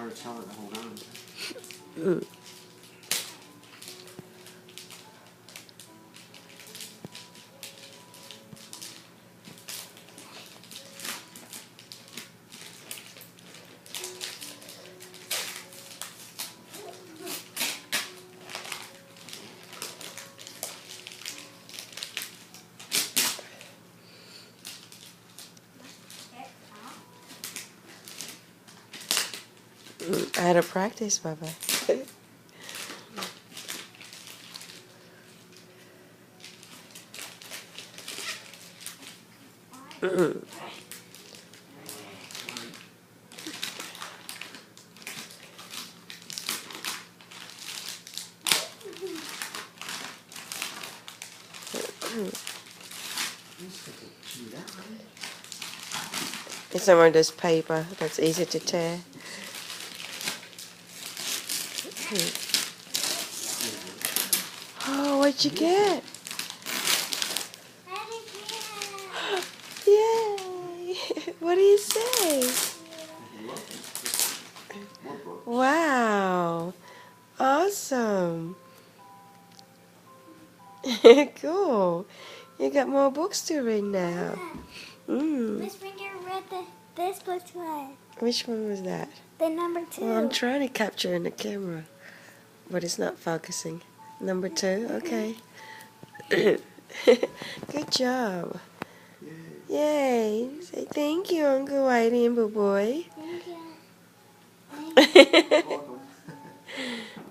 hard to tell it to hold on. I had to practice, Baba. It's some of this paper that's easy to tear. Oh, what'd you get? Yay! What do you say? Wow! Awesome! Cool! You got more books to read now. Miss Finger read this book today. Which one was that? The number 2. Well, I'm trying to capture in the camera, but it's not focusing. Number 2? Okay. Good job. Yay. Say thank you, Uncle Whitey and Boo Boy. Thank you.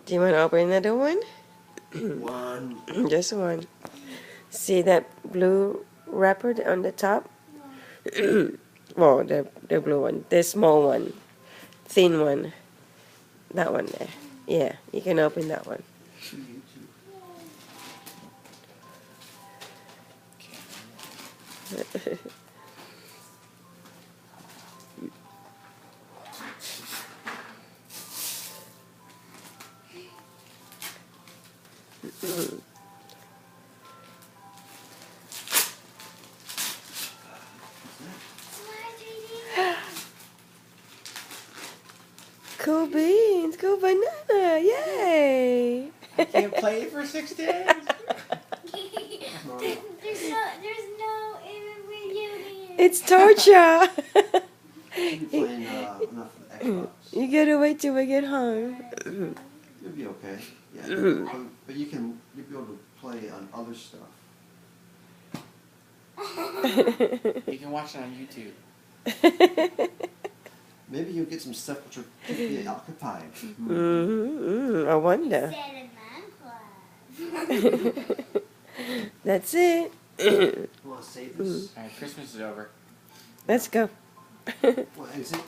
Do you want to open another one? One. Just one. See that blue wrapper on the top? Well, the blue one. The small one. Thin one. That one there. Yeah, you can open that one. Cool beans, cool banana, yay! I can't play it for 6 days. There's no even reunion. It's torture! You're playing enough for the Xbox. You gotta wait till we get home. You'll be okay. Yeah. But you'll be able to play on other stuff. You can watch it on YouTube. Maybe you'll get some stuff which will keep you occupied. I wonder. That's it. You want to save this? Alright, Christmas is over. Let's go. Well, is it?